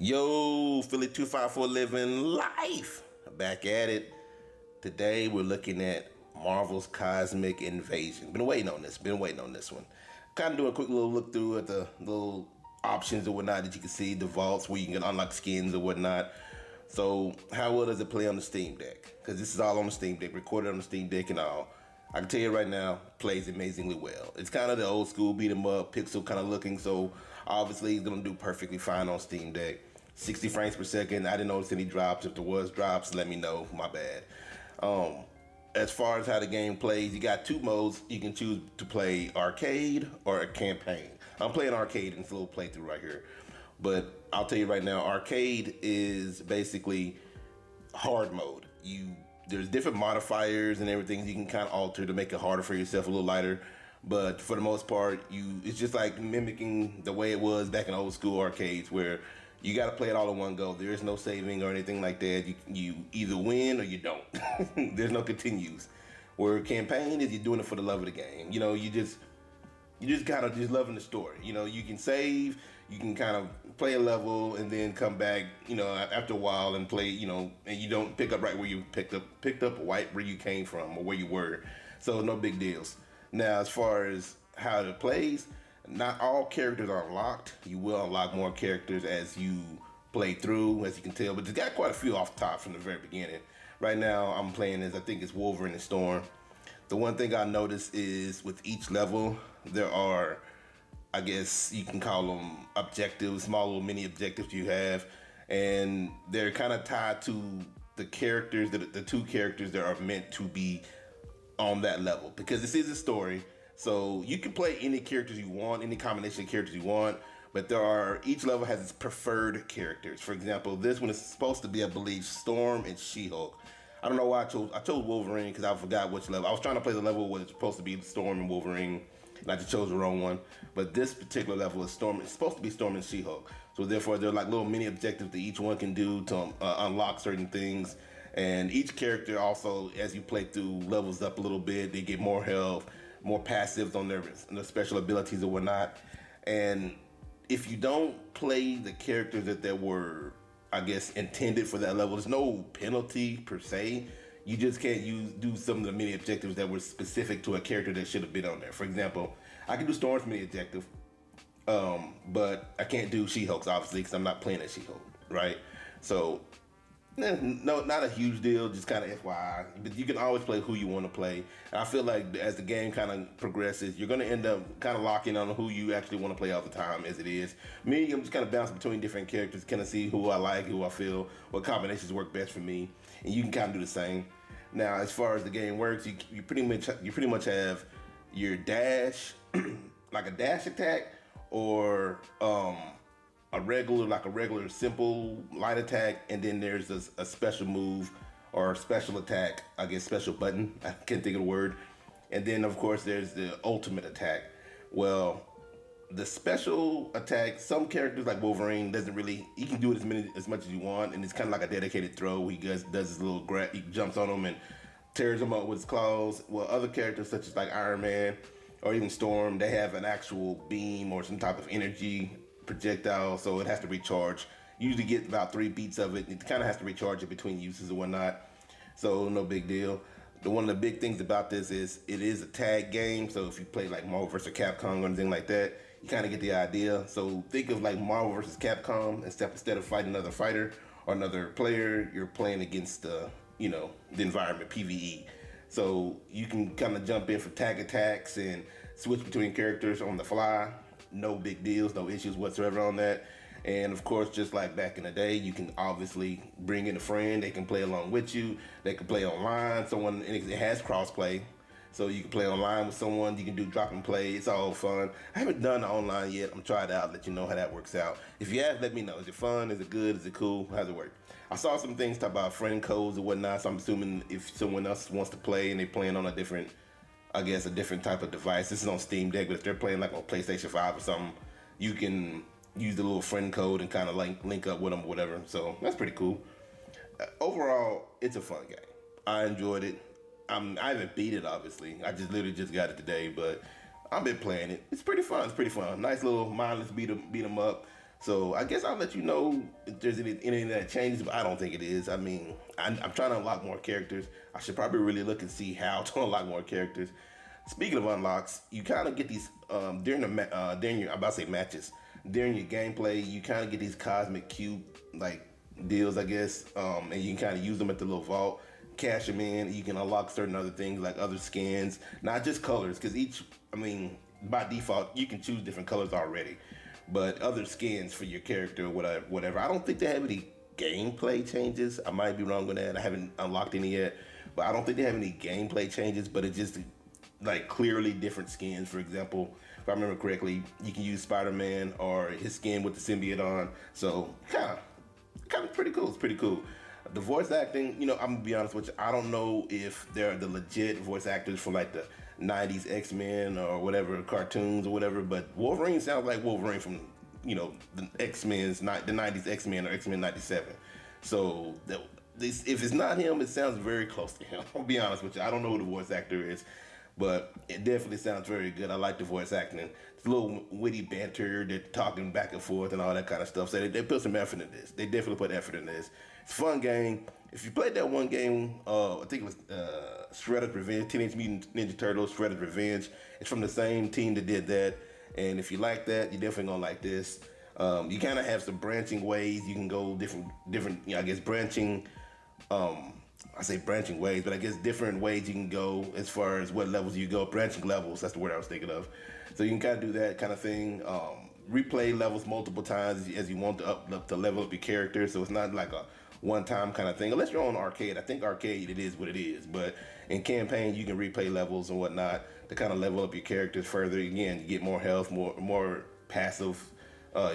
Yo, Philly 254 living life. Back at it. Today we're looking at Marvel's Cosmic Invasion. Been waiting on this one. Kind of do a quick little look through at the little options or whatnot that you can see, the vaults where you can unlock skins or whatnot. So, how well does it play on the Steam Deck? Because this is all on the Steam Deck, recorded on the Steam Deck and all. I can tell you right now, plays amazingly well. It's kind of the old school beat 'em up, pixel kind of looking, so obviously it's gonna do perfectly fine on Steam Deck. 60 frames per second. I didn't notice any drops. If there was drops, let me know. My bad. As far as how the game plays, you got two modes. You can choose to play arcade or a campaign. I'm playing arcade in this little playthrough right here. But I'll tell you right now, arcade is basically hard mode. There's different modifiers and everything you can kind of alter to make it harder for yourself, a little lighter. But for the most part, it's just like mimicking the way it was back in old school arcades where you got to play it all in one go. There is no saving or anything like that. You either win or you don't. There's no continues. Where campaign is you're doing it for the love of the game. You just kind of just loving the story. You can save, you can kind of play a level and then come back, after a while and play, and you don't pick up right where you picked up right where you came from or where you were. So no big deals. Now, as far as how it plays, not all characters are unlocked. You will unlock more characters as you play through, as you can tell, but it's got quite a few off the top from the very beginning. Right now, I'm playing as I think it's Wolverine and Storm. The one thing I noticed is with each level, there are, I guess you can call them objectives, small little mini objectives you have, and they're kind of tied to the characters, the two characters that are meant to be on that level, because this is a story. So you can play any characters you want, any combination of characters you want, but each level has its preferred characters. For example, this one is supposed to be, I believe, Storm and She-Hulk. I don't know why I chose Wolverine because I forgot which level. I was trying to play the level where it's supposed to be Storm and Wolverine, and I just chose the wrong one. But this particular level is Storm. It's supposed to be Storm and She-Hulk. So therefore, there are like little mini objectives that each one can do to unlock certain things. And each character also, as you play through, levels up a little bit. They get more health, more passives on their special abilities or whatnot. And if you don't play the characters that were, I guess, intended for that level, there's no penalty per se. You just can't do some of the mini objectives that were specific to a character that should have been on there. For example, I can do Storm's mini objective, but I can't do She-Hulk's, obviously, because I'm not playing as She-Hulk, right? So, no, not a huge deal, just kind of FYI. But you can always play who you want to play. And I feel like as the game kind of progresses, you're going to end up kind of locking on who you actually want to play all the time as it is. Me, I'm just kind of bouncing between different characters, kind of see who I like, who I feel, what combinations work best for me. And you can kind of do the same. Now, as far as the game works, you pretty much have your dash, like a dash attack, or a regular simple light attack, and then there's a special move or a special attack, I guess special button, I can't think of the word. And then of course there's the ultimate attack. Well, the special attack, some characters like Wolverine he can do it as much as you want, and it's kind of like a dedicated throw. He does his little he jumps on them and tears them up with his claws. Well, other characters such as like Iron Man or even Storm, they have an actual beam or some type of energy projectile, so it has to recharge. You usually get about 3 beats of it. It kind of has to recharge it between uses and whatnot, so no big deal. One of the big things about this is it is a tag game, so if you play like Marvel vs. Capcom or anything like that, you kind of get the idea. So think of like Marvel vs. Capcom, instead of fighting another fighter or another player, you're playing against the environment, PvE. So you can kind of jump in for tag attacks and switch between characters on the fly. No big deals, no issues whatsoever on that. And of course, just like back in the day, you can obviously bring in a friend. They can play along with you. They can play online. And it has crossplay, so you can play online with someone. You can do drop and play. It's all fun. I haven't done the online yet. I'm trying it out. Let you know how that works out. If you have, let me know. Is it fun? Is it good? Is it cool? How's it work? I saw some things talk about friend codes and whatnot. So I'm assuming if someone else wants to play and they're playing on a different type of device. This is on Steam Deck, but if they're playing like on PlayStation 5 or something, you can use the little friend code and kind of link up with them or whatever. So that's pretty cool. Overall, it's a fun game. I enjoyed it. I haven't beat it, obviously. I literally just got it today, but I've been playing it. It's pretty fun. Nice little mindless beat 'em up. So I guess I'll let you know if there's anything that changes, but I don't think it is. I mean, I'm trying to unlock more characters. I should probably really look and see how to unlock more characters. Speaking of unlocks, you kind of get these during your I'm about to say matches, during your gameplay. You kind of get these cosmic cube like deals, I guess, and you can kind of use them at the little vault, cash them in. You can unlock certain other things like other skins, not just colors, because I mean, by default, you can choose different colors already, but other skins for your character or whatever. I don't think they have any gameplay changes. I might be wrong on that. I haven't unlocked any yet, but I don't think they have any gameplay changes, but it just like clearly different skins. For example, if I remember correctly, you can use Spider-Man or his skin with the symbiote on. So kind of pretty cool. It's pretty cool. The voice acting, you know, I'm gonna be honest with you, I don't know if they're the legit voice actors from like the 90s X-Men or whatever, cartoons or whatever, but Wolverine sounds like Wolverine from, you know, the X-Men's, the 90s X-Men or X-Men 97. So if it's not him, it sounds very close to him. I'll be honest with you, I don't know who the voice actor is, but it definitely sounds very good. I like the voice acting. It's a little witty banter, they're talking back and forth and all that kind of stuff. So they put some effort in this. They definitely put effort in this. It's a fun game. If you played that one game, I think it was Shredder's Revenge, Teenage Mutant Ninja Turtles, Shredder's Revenge. It's from the same team that did that. And if you like that, you're definitely gonna like this. You kind of have some branching ways. You can go different, you know, I guess branching, I say branching ways, but I guess different ways you can go as far as what levels you go. Branching levels, that's the word I was thinking of. So you can kind of do that kind of thing. Replay levels multiple times as you want to level up your character. So it's not like a one-time kind of thing. Unless you're on arcade. I think arcade, it is what it is. But in campaign, you can replay levels and whatnot to kind of level up your characters further. Again, you get more health, more passive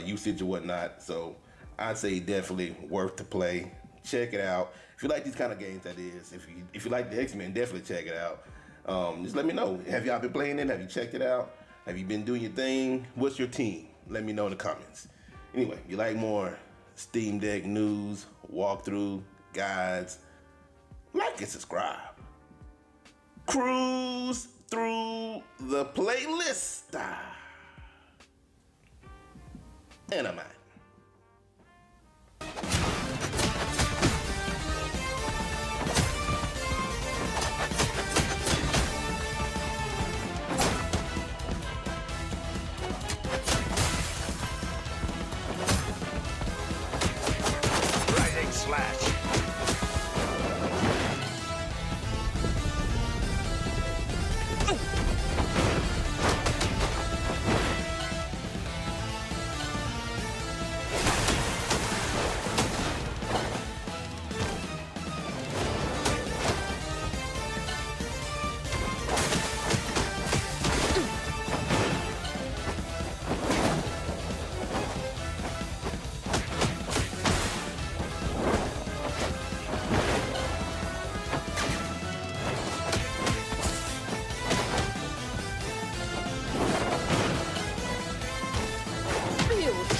usage and whatnot. So I'd say definitely worth to play. Check it out. If you like these kind of games, that is. If you like the X-Men, definitely check it out. Just let me know. Have y'all been playing it? Have you checked it out? Have you been doing your thing? What's your team? Let me know in the comments. Anyway, if you like more Steam Deck news, walkthrough, guides, like and subscribe. Cruise through the playlist. And I'm out. Slash.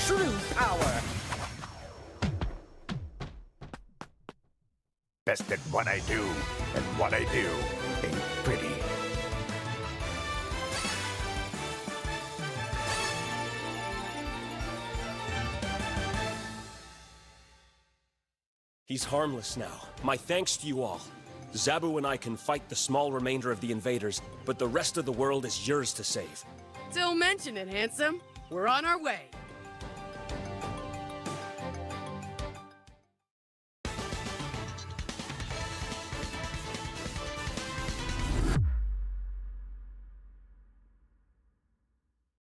True power. Best at what I do, and what I do ain't pretty. He's harmless now. My thanks to you all. Zabu and I can fight the small remainder of the invaders, but the rest of the world is yours to save. Don't mention it, handsome. We're on our way.